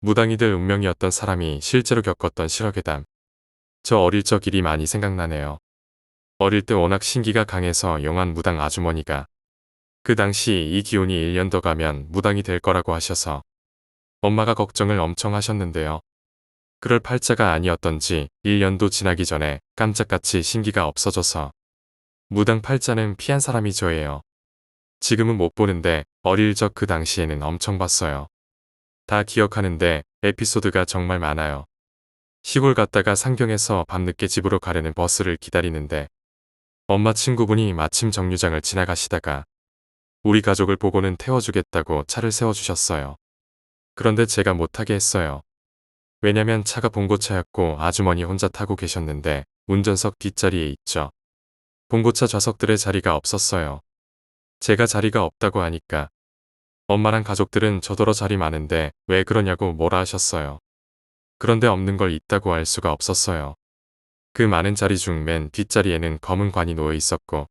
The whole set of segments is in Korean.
무당이 될 운명이었던 사람이 실제로 겪었던 실화괴담. 저 어릴 적 일이 많이 생각나네요. 어릴 때 워낙 신기가 강해서 용한 무당 아주머니가 그 당시 이 기운이 1년 더 가면 무당이 될 거라고 하셔서 엄마가 걱정을 엄청 하셨는데요. 그럴 팔자가 아니었던지 1년도 지나기 전에 깜짝같이 신기가 없어져서 무당 팔자는 피한 사람이 저예요. 지금은 못 보는데 어릴 적 그 당시에는 엄청 봤어요. 다 기억하는데 에피소드가 정말 많아요. 시골 갔다가 상경에서 밤늦게 집으로 가려는 버스를 기다리는데 엄마 친구분이 마침 정류장을 지나가시다가 우리 가족을 보고는 태워주겠다고 차를 세워주셨어요. 그런데 제가 못하게 했어요. 왜냐면 차가 봉고차였고 아주머니 혼자 타고 계셨는데 운전석 뒷자리에 있죠. 봉고차 좌석들의 자리가 없었어요. 제가 자리가 없다고 하니까 엄마랑 가족들은 저더러 자리 많은데 왜 그러냐고 뭐라 하셨어요. 그런데 없는 걸 있다고 알 수가 없었어요. 그 많은 자리 중 맨 뒷자리에는 검은 관이 놓여 있었고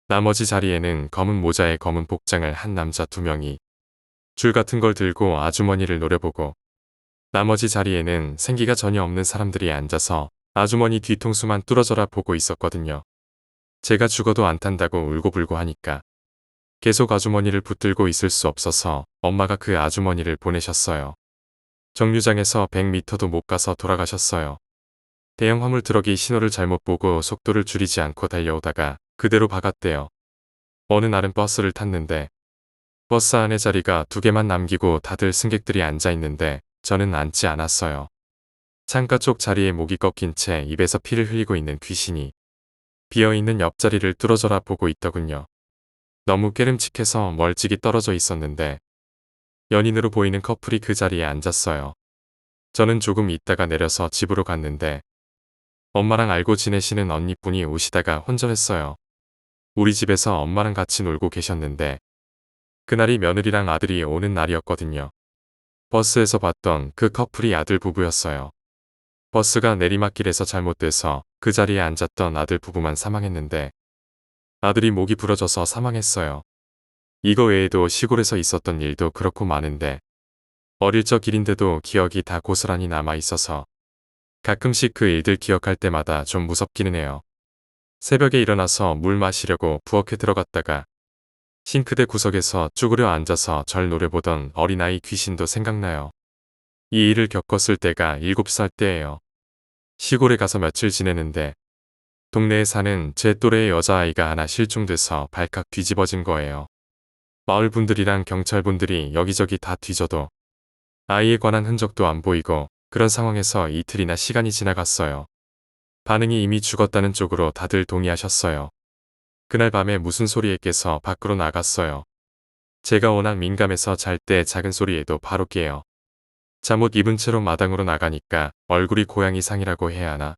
나머지 자리에는 검은 모자에 검은 복장을 한 남자 2명이 줄 같은 걸 들고 아주머니를 노려보고 나머지 자리에는 생기가 전혀 없는 사람들이 앉아서 아주머니 뒤통수만 뚫어져라 보고 있었거든요. 제가 죽어도 안 탄다고 울고불고 하니까 계속 아주머니를 붙들고 있을 수 없어서 엄마가 그 아주머니를 보내셨어요. 정류장에서 100m도 못 가서 돌아가셨어요. 대형 화물 트럭이 신호를 잘못 보고 속도를 줄이지 않고 달려오다가 그대로 박았대요. 어느 날은 버스를 탔는데 버스 안에 자리가 2개만 남기고 다들 승객들이 앉아 있는데 저는 앉지 않았어요. 창가 쪽 자리에 목이 꺾인 채 입에서 피를 흘리고 있는 귀신이 비어있는 옆자리를 뚫어져라 보고 있더군요. 너무 깨름칙해서 멀찍이 떨어져 있었는데 연인으로 보이는 커플이 그 자리에 앉았어요. 저는 조금 있다가 내려서 집으로 갔는데 엄마랑 알고 지내시는 언니분이 오시다가 혼절했어요. 우리 집에서 엄마랑 같이 놀고 계셨는데 그날이 며느리랑 아들이 오는 날이었거든요. 버스에서 봤던 그 커플이 아들 부부였어요. 버스가 내리막길에서 잘못돼서 그 자리에 앉았던 아들 부부만 사망했는데 아들이 목이 부러져서 사망했어요. 이거 외에도 시골에서 있었던 일도 그렇고 많은데 어릴 적 일인데도 기억이 다 고스란히 남아있어서 가끔씩 그 일들 기억할 때마다 좀 무섭기는 해요. 새벽에 일어나서 물 마시려고 부엌에 들어갔다가 싱크대 구석에서 쭈그려 앉아서 절 노려보던 어린아이 귀신도 생각나요. 이 일을 겪었을 때가 7살 때예요. 시골에 가서 며칠 지내는데 동네에 사는 제 또래의 여자아이가 하나 실종돼서 발칵 뒤집어진 거예요. 마을 분들이랑 경찰분들이 여기저기 다 뒤져도 아이에 관한 흔적도 안 보이고 그런 상황에서 이틀이나 시간이 지나갔어요. 반응이 이미 죽었다는 쪽으로 다들 동의하셨어요. 그날 밤에 무슨 소리에 깨서 밖으로 나갔어요. 제가 워낙 민감해서 잘 때 작은 소리에도 바로 깨요. 잠옷 입은 채로 마당으로 나가니까 얼굴이 고양이상이라고 해야 하나.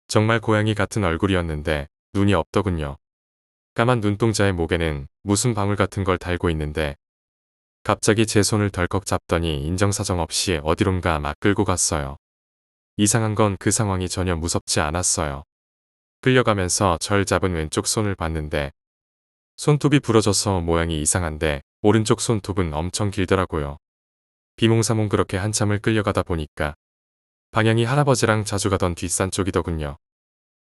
정말 고양이 같은 얼굴이었는데 눈이 없더군요. 까만 눈동자의 목에는 무슨 방울 같은 걸 달고 있는데 갑자기 제 손을 덜컥 잡더니 인정사정 없이 어디론가 막 끌고 갔어요. 이상한 건 그 상황이 전혀 무섭지 않았어요. 끌려가면서 절 잡은 왼쪽 손을 봤는데 손톱이 부러져서 모양이 이상한데 오른쪽 손톱은 엄청 길더라고요. 비몽사몽 그렇게 한참을 끌려가다 보니까 방향이 할아버지랑 자주 가던 뒷산 쪽이더군요.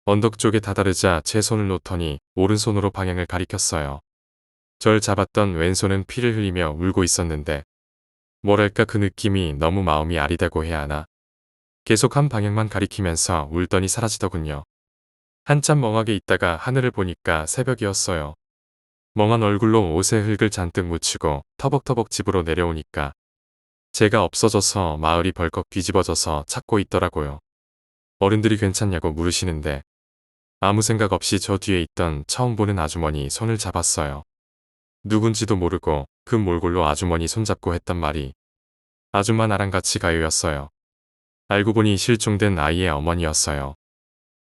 언덕 쪽에 다다르자 제 손을 놓더니 오른손으로 방향을 가리켰어요. 절 잡았던 왼손은 피를 흘리며 울고 있었는데 뭐랄까 그 느낌이 너무 마음이 아리다고 해야 하나. 계속 한 방향만 가리키면서 울더니 사라지더군요. 한참 멍하게 있다가 하늘을 보니까 새벽이었어요. 멍한 얼굴로 옷에 흙을 잔뜩 묻히고 터벅터벅 집으로 내려오니까 제가 없어져서 마을이 벌컥 뒤집어져서 찾고 있더라고요. 어른들이 괜찮냐고 물으시는데 아무 생각 없이 저 뒤에 있던 처음 보는 아주머니 손을 잡았어요. 누군지도 모르고 그 몰골로 아주머니 손잡고 했단 말이 아줌마 나랑 같이 가요였어요. 알고 보니 실종된 아이의 어머니였어요.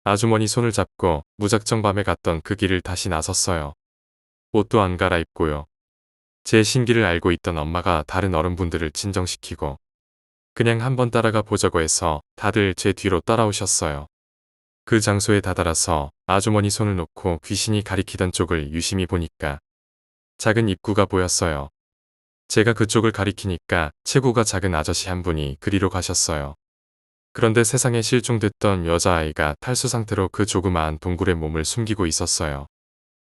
아주머니 손을 잡고 무작정 밤에 갔던 그 길을 다시 나섰어요. 옷도 안 갈아입고요. 제 신기를 알고 있던 엄마가 다른 어른분들을 진정시키고 그냥 한번 따라가 보자고 해서 다들 제 뒤로 따라오셨어요. 그 장소에 다다라서 아주머니 손을 놓고 귀신이 가리키던 쪽을 유심히 보니까 작은 입구가 보였어요. 제가 그쪽을 가리키니까 체구가 작은 아저씨 한 분이 그리로 가셨어요. 그런데 세상에 실종됐던 여자아이가 탈수 상태로 그 조그마한 동굴에 몸을 숨기고 있었어요.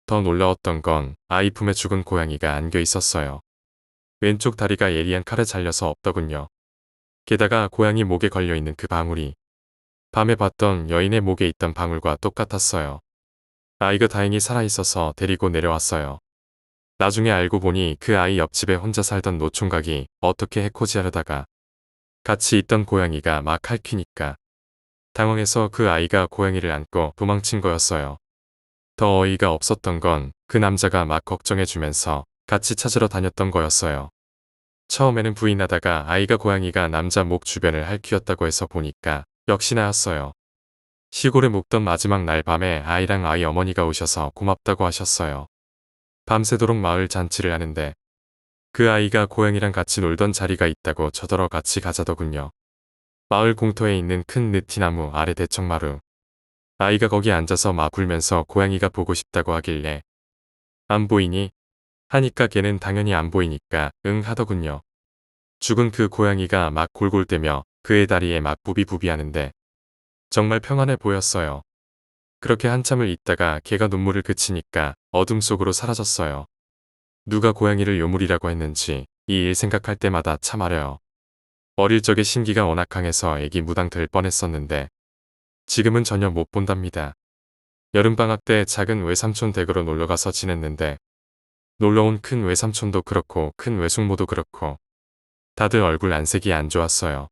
더 놀라웠던 건 아이 품에 죽은 고양이가 안겨 있었어요. 왼쪽 다리가 예리한 칼에 잘려서 없더군요. 게다가 고양이 목에 걸려있는 그 방울이 밤에 봤던 여인의 목에 있던 방울과 똑같았어요. 아이가 다행히 살아있어서 데리고 내려왔어요. 나중에 알고 보니 그 아이 옆집에 혼자 살던 노총각이 어떻게 해코지하려다가 같이 있던 고양이가 막 핥히니까 당황해서 그 아이가 고양이를 안고 도망친 거였어요. 더 어이가 없었던 건 그 남자가 막 걱정해주면서 같이 찾으러 다녔던 거였어요. 처음에는 부인하다가 아이가 고양이가 남자 목 주변을 핥히었다고 해서 보니까 역시나였어요. 시골에 묵던 마지막 날 밤에 아이랑 아이 어머니가 오셔서 고맙다고 하셨어요. 밤새도록 마을 잔치를 하는데 그 아이가 고양이랑 같이 놀던 자리가 있다고 저더러 같이 가자더군요. 마을 공터에 있는 큰 느티나무 아래 대청마루. 아이가 거기 앉아서 막 울면서 고양이가 보고 싶다고 하길래 안 보이니? 하니까 걔는 당연히 안 보이니까 응 하더군요. 죽은 그 고양이가 막 골골대며 그의 다리에 막 부비부비하는데 정말 평안해 보였어요. 그렇게 한참을 있다가 걔가 눈물을 그치니까 어둠 속으로 사라졌어요. 누가 고양이를 요물이라고 했는지 이 일 생각할 때마다 참 아려요. 어릴 적에 신기가 워낙 강해서 애기 무당 될 뻔했었는데 지금은 전혀 못 본답니다. 여름방학 때 작은 외삼촌 댁으로 놀러가서 지냈는데 놀러온 큰 외삼촌도 그렇고 큰 외숙모도 그렇고 다들 얼굴 안색이 안 좋았어요.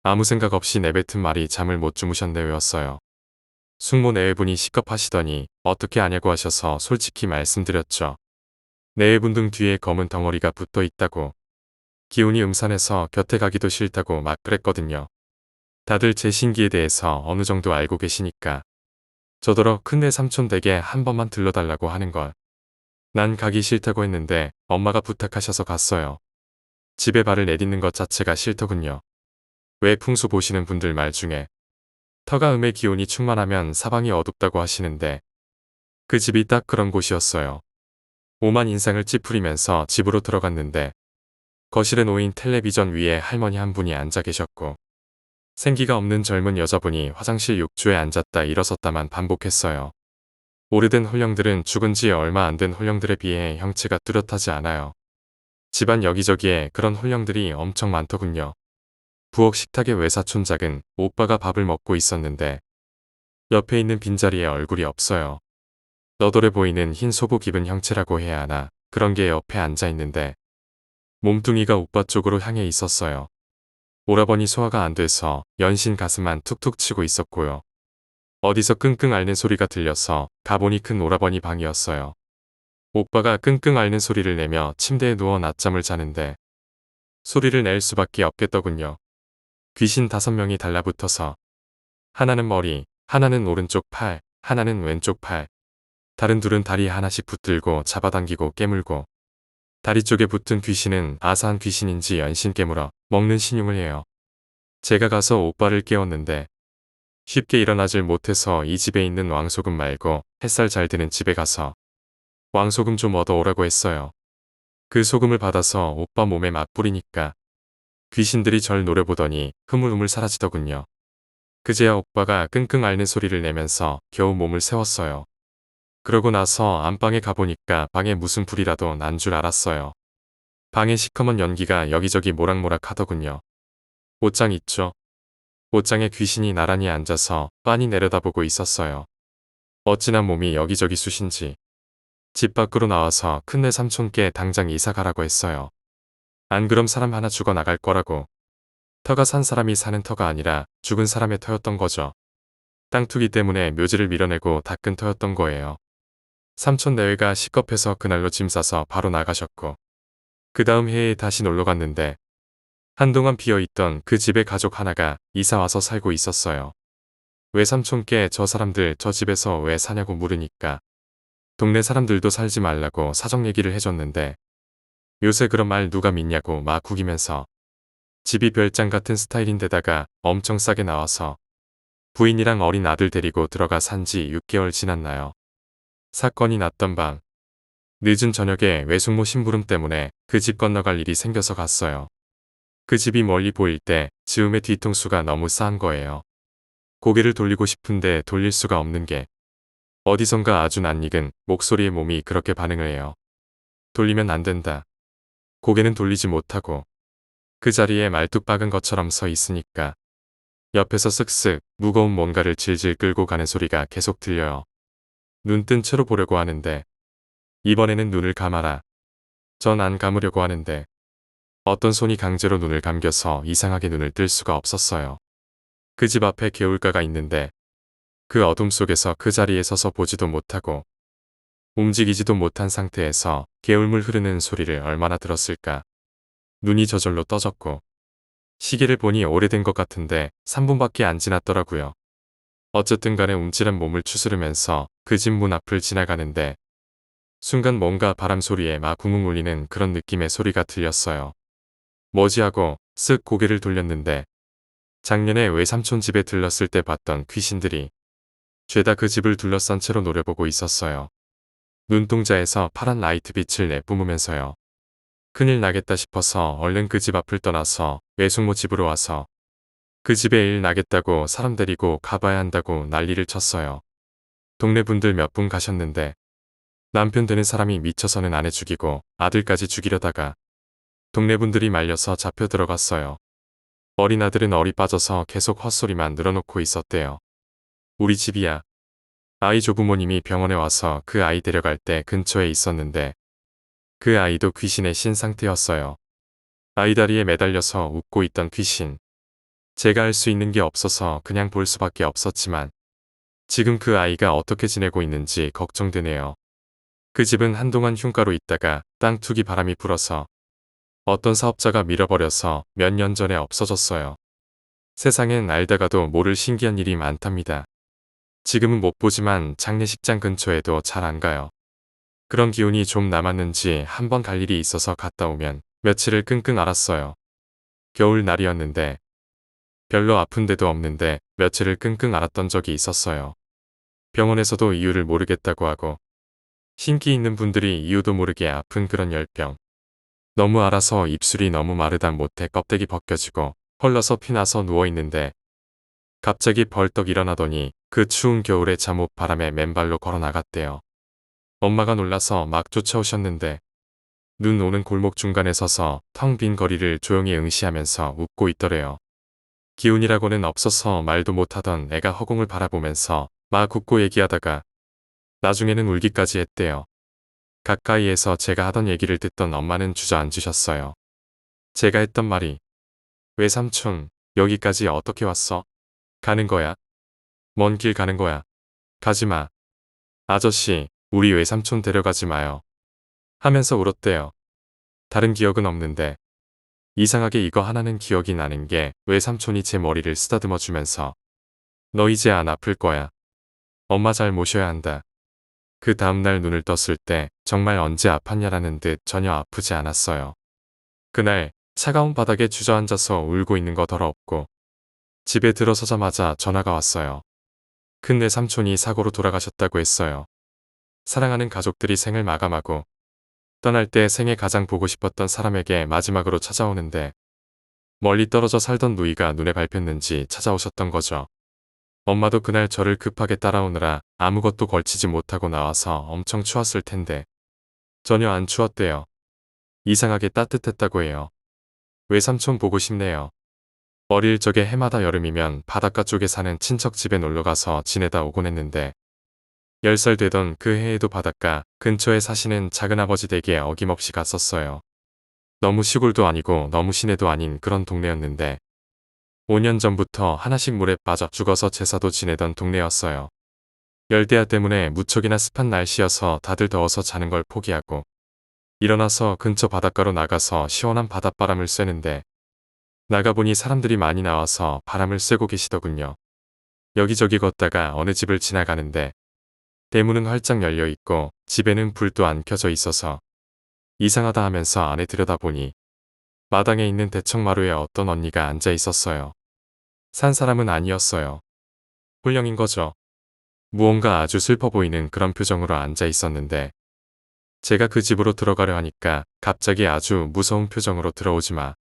아무 생각 없이 내뱉은 말이 잠을 못 주무셨네 외웠어요. 숙모 내외분이 시겁하시더니 어떻게 아냐고 하셔서 솔직히 말씀드렸죠. 내외분 등 뒤에 검은 덩어리가 붙어 있다고. 기운이 음산해서 곁에 가기도 싫다고 막 그랬거든요. 다들 제 신기에 대해서 어느 정도 알고 계시니까 저더러 큰내 삼촌 댁에 한 번만 들러달라고 하는 걸. 난 가기 싫다고 했는데 엄마가 부탁하셔서 갔어요. 집에 발을 내딛는 것 자체가 싫더군요. 왜 풍수 보시는 분들 말 중에 터가 음의 기운이 충만하면 사방이 어둡다고 하시는데 그 집이 딱 그런 곳이었어요. 오만 인상을 찌푸리면서 집으로 들어갔는데 거실에 놓인 텔레비전 위에 할머니 한 분이 앉아 계셨고 생기가 없는 젊은 여자분이 화장실 욕조에 앉았다 일어섰다만 반복했어요. 오래된 홀령들은 죽은 지 얼마 안 된 홀령들에 비해 형체가 뚜렷하지 않아요. 집안 여기저기에 그런 홀령들이 엄청 많더군요. 부엌 식탁의 외사촌 작은 오빠가 밥을 먹고 있었는데 옆에 있는 빈자리에 얼굴이 없어요. 너덜해 보이는 흰 소복 입은 형체라고 해야 하나 그런 게 옆에 앉아 있는데 몸뚱이가 오빠 쪽으로 향해 있었어요. 오라버니 소화가 안 돼서 연신 가슴만 툭툭 치고 있었고요. 어디서 끙끙 앓는 소리가 들려서 가보니 큰 오라버니 방이었어요. 오빠가 끙끙 앓는 소리를 내며 침대에 누워 낮잠을 자는데 소리를 낼 수밖에 없겠더군요. 귀신 5명이 달라붙어서 하나는 머리, 하나는 오른쪽 팔, 하나는 왼쪽 팔, 다른 둘은 다리 하나씩 붙들고 잡아당기고 깨물고 다리 쪽에 붙은 귀신은 아사한 귀신인지 연신 깨물어 먹는 신용을 해요. 제가 가서 오빠를 깨웠는데 쉽게 일어나질 못해서 이 집에 있는 왕소금 말고 햇살 잘 드는 집에 가서 왕소금 좀 얻어오라고 했어요. 그 소금을 받아서 오빠 몸에 막 뿌리니까 귀신들이 절 노려보더니 흐물흐물 사라지더군요. 그제야 오빠가 끙끙 앓는 소리를 내면서 겨우 몸을 세웠어요. 그러고 나서 안방에 가보니까 방에 무슨 불이라도 난 줄 알았어요. 방에 시커먼 연기가 여기저기 모락모락 하더군요. 옷장 있죠? 옷장에 귀신이 나란히 앉아서 빤히 내려다보고 있었어요. 어찌나 몸이 여기저기 쑤신지. 집 밖으로 나와서 큰내 삼촌께 당장 이사 가라고 했어요. 안 그럼 사람 하나 죽어나갈 거라고. 터가 산 사람이 사는 터가 아니라 죽은 사람의 터였던 거죠. 땅 투기 때문에 묘지를 밀어내고 닦은 터였던 거예요. 삼촌 내외가 시겁해서 그날로 짐 싸서 바로 나가셨고 그 다음 해에 다시 놀러 갔는데 한동안 비어있던 그 집에 가족 하나가 이사와서 살고 있었어요. 외삼촌께 저 사람들 저 집에서 왜 사냐고 물으니까 동네 사람들도 살지 말라고 사정 얘기를 해줬는데 요새 그런 말 누가 믿냐고 막 구기면서 집이 별장 같은 스타일인데다가 엄청 싸게 나와서 부인이랑 어린 아들 데리고 들어가 산지 6개월 지났나요. 사건이 났던 밤 늦은 저녁에 외숙모 심부름 때문에 그 집 건너갈 일이 생겨서 갔어요. 그 집이 멀리 보일 때 즈음의 뒤통수가 너무 싸한 거예요. 고개를 돌리고 싶은데 돌릴 수가 없는 게 어디선가 아주 낯익은 목소리에 몸이 그렇게 반응을 해요. 돌리면 안 된다. 고개는 돌리지 못하고 그 자리에 말뚝 박은 것처럼 서 있으니까 옆에서 쓱쓱 무거운 뭔가를 질질 끌고 가는 소리가 계속 들려요. 눈 뜬 채로 보려고 하는데 이번에는 눈을 감아라. 전 안 감으려고 하는데 어떤 손이 강제로 눈을 감겨서 이상하게 눈을 뜰 수가 없었어요. 그 집 앞에 개울가가 있는데 그 어둠 속에서 그 자리에 서서 보지도 못하고 움직이지도 못한 상태에서 개울물 흐르는 소리를 얼마나 들었을까. 눈이 저절로 떠졌고 시계를 보니 오래된 것 같은데 3분밖에 안 지났더라고요. 어쨌든 간에 움찔한 몸을 추스르면서 그 집 문 앞을 지나가는데 순간 뭔가 바람 소리에 막 웅웅 울리는 그런 느낌의 소리가 들렸어요. 뭐지 하고 쓱 고개를 돌렸는데 작년에 외삼촌 집에 들렀을 때 봤던 귀신들이 죄다 그 집을 둘러싼 채로 노려보고 있었어요. 눈동자에서 파란 라이트 빛을 내뿜으면서요. 큰일 나겠다 싶어서 얼른 그 집 앞을 떠나서 외숙모 집으로 와서 그 집에 일 나겠다고 사람 데리고 가봐야 한다고 난리를 쳤어요. 동네 분들 몇 분 가셨는데 남편 되는 사람이 미쳐서는 아내 죽이고 아들까지 죽이려다가 동네 분들이 말려서 잡혀 들어갔어요. 어린 아들은 얼이 빠져서 계속 헛소리만 늘어놓고 있었대요. 우리 집이야. 아이 조부모님이 병원에 와서 그 아이 데려갈 때 근처에 있었는데 그 아이도 귀신의 신 상태였어요. 아이 다리에 매달려서 웃고 있던 귀신. 제가 할 수 있는 게 없어서 그냥 볼 수밖에 없었지만 지금 그 아이가 어떻게 지내고 있는지 걱정되네요. 그 집은 한동안 흉가로 있다가 땅 투기 바람이 불어서 어떤 사업자가 밀어버려서 몇 년 전에 없어졌어요. 세상엔 알다가도 모를 신기한 일이 많답니다. 지금은 못 보지만 장례식장 근처에도 잘 안 가요. 그런 기운이 좀 남았는지 한번 갈 일이 있어서 갔다 오면 며칠을 끙끙 앓았어요. 겨울 날이었는데 별로 아픈 데도 없는데 며칠을 끙끙 앓았던 적이 있었어요. 병원에서도 이유를 모르겠다고 하고 신기 있는 분들이 이유도 모르게 아픈 그런 열병. 너무 알아서 입술이 너무 마르다 못해 껍데기 벗겨지고 헐러서 피나서 누워있는데 갑자기 벌떡 일어나더니 그 추운 겨울에 잠옷 바람에 맨발로 걸어 나갔대요. 엄마가 놀라서 막 쫓아오셨는데 눈 오는 골목 중간에 서서 텅 빈 거리를 조용히 응시하면서 웃고 있더래요. 기운이라고는 없어서 말도 못하던 애가 허공을 바라보면서 막 웃고 얘기하다가 나중에는 울기까지 했대요. 가까이에서 제가 하던 얘기를 듣던 엄마는 주저앉으셨어요. 제가 했던 말이 외삼촌 여기까지 어떻게 왔어? 가는 거야? 먼 길 가는 거야. 가지마. 아저씨 우리 외삼촌 데려가지 마요. 하면서 울었대요. 다른 기억은 없는데 이상하게 이거 하나는 기억이 나는 게 외삼촌이 제 머리를 쓰다듬어 주면서 너 이제 안 아플 거야. 엄마 잘 모셔야 한다. 그 다음날 눈을 떴을 때 정말 언제 아팠냐라는 듯 전혀 아프지 않았어요. 그날 차가운 바닥에 주저앉아서 울고 있는 거 더럽고 집에 들어서자마자 전화가 왔어요. 큰 외삼촌이 사고로 돌아가셨다고 했어요. 사랑하는 가족들이 생을 마감하고 떠날 때 생에 가장 보고 싶었던 사람에게 마지막으로 찾아오는데 멀리 떨어져 살던 누이가 눈에 밟혔는지 찾아오셨던 거죠. 엄마도 그날 저를 급하게 따라오느라 아무것도 걸치지 못하고 나와서 엄청 추웠을 텐데 전혀 안 추웠대요. 이상하게 따뜻했다고 해요. 외삼촌 보고 싶네요. 어릴 적에 해마다 여름이면 바닷가 쪽에 사는 친척 집에 놀러가서 지내다 오곤 했는데 10살 되던 그 해에도 바닷가 근처에 사시는 작은아버지 댁에 어김없이 갔었어요. 너무 시골도 아니고 너무 시내도 아닌 그런 동네였는데 5년 전부터 하나씩 물에 빠져 죽어서 제사도 지내던 동네였어요. 열대야 때문에 무척이나 습한 날씨여서 다들 더워서 자는 걸 포기하고 일어나서 근처 바닷가로 나가서 시원한 바닷바람을 쐬는데 나가보니 사람들이 많이 나와서 바람을 쐬고 계시더군요. 여기저기 걷다가 어느 집을 지나가는데 대문은 활짝 열려 있고 집에는 불도 안 켜져 있어서 이상하다 하면서 안에 들여다보니 마당에 있는 대청마루에 어떤 언니가 앉아 있었어요. 산 사람은 아니었어요. 홀령인 거죠. 무언가 아주 슬퍼 보이는 그런 표정으로 앉아 있었는데 제가 그 집으로 들어가려 하니까 갑자기 아주 무서운 표정으로 들어오지 마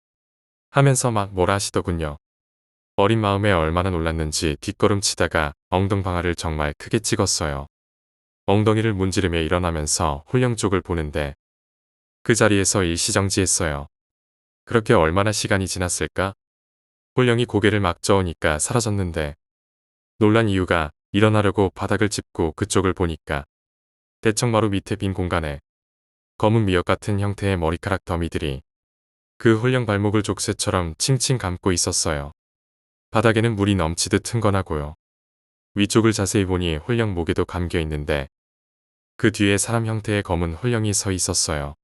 하면서 막 뭐라 하시더군요. 어린 마음에 얼마나 놀랐는지 뒷걸음치다가 엉덩방아를 정말 크게 찍었어요. 엉덩이를 문지르며 일어나면서 홀령 쪽을 보는데 그 자리에서 일시정지했어요. 그렇게 얼마나 시간이 지났을까? 홀령이 고개를 막 저으니까 사라졌는데 놀란 이유가 일어나려고 바닥을 짚고 그쪽을 보니까 대청마루 밑에 빈 공간에 검은 미역 같은 형태의 머리카락 더미들이 그 홀령 발목을 족쇄처럼 칭칭 감고 있었어요. 바닥에는 물이 넘치듯 흥건하고요. 위쪽을 자세히 보니 홀령 목에도 감겨 있는데 그 뒤에 사람 형태의 검은 홀령이 서 있었어요.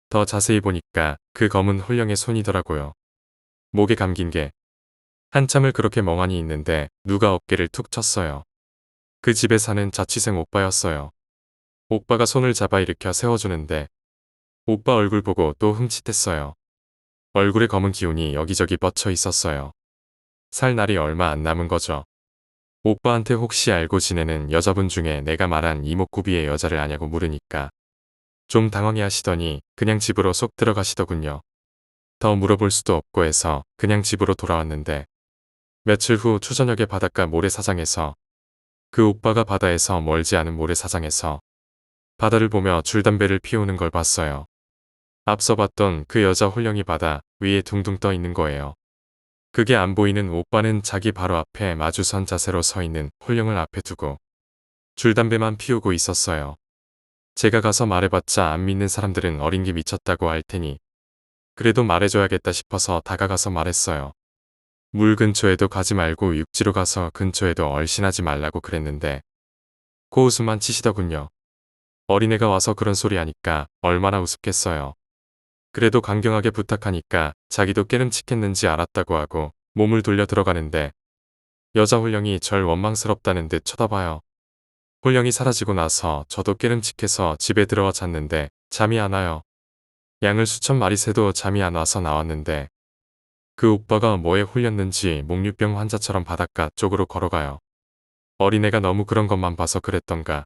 더 자세히 보니까 그 검은 홀령의 손이더라고요. 목에 감긴 게 한참을 그렇게 멍하니 있는데 누가 어깨를 툭 쳤어요. 그 집에 사는 자취생 오빠였어요. 오빠가 손을 잡아 일으켜 세워주는데 오빠 얼굴 보고 또 흠칫했어요. 얼굴에 검은 기운이 여기저기 뻗쳐 있었어요. 살 날이 얼마 안 남은 거죠. 오빠한테 혹시 알고 지내는 여자분 중에 내가 말한 이목구비의 여자를 아냐고 물으니까 좀 당황해 하시더니 그냥 집으로 쏙 들어가시더군요. 더 물어볼 수도 없고 해서 그냥 집으로 돌아왔는데 며칠 후 초저녁에 바닷가 모래사장에서 그 오빠가 바다에서 멀지 않은 모래사장에서 바다를 보며 줄담배를 피우는 걸 봤어요. 앞서 봤던 그 여자 홀령이 바다 위에 둥둥 떠 있는 거예요. 그게 안 보이는 오빠는 자기 바로 앞에 마주선 자세로 서 있는 홀령을 앞에 두고 줄담배만 피우고 있었어요. 제가 가서 말해봤자 안 믿는 사람들은 어린 게 미쳤다고 할 테니 그래도 말해줘야겠다 싶어서 다가가서 말했어요. 물 근처에도 가지 말고 육지로 가서 근처에도 얼씬하지 말라고 그랬는데 코웃음만 치시더군요. 어린애가 와서 그런 소리 하니까 얼마나 우습겠어요. 그래도 강경하게 부탁하니까 자기도 깨름칙했는지 알았다고 하고 몸을 돌려 들어가는데 여자 홀령이 절 원망스럽다는 듯 쳐다봐요. 홀령이 사라지고 나서 저도 깨름칙해서 집에 들어와 잤는데 잠이 안 와요. 양을 수천 마리 새도 잠이 안 와서 나왔는데 그 오빠가 뭐에 홀렸는지 목류병 환자처럼 바닷가 쪽으로 걸어가요. 어린애가 너무 그런 것만 봐서 그랬던가.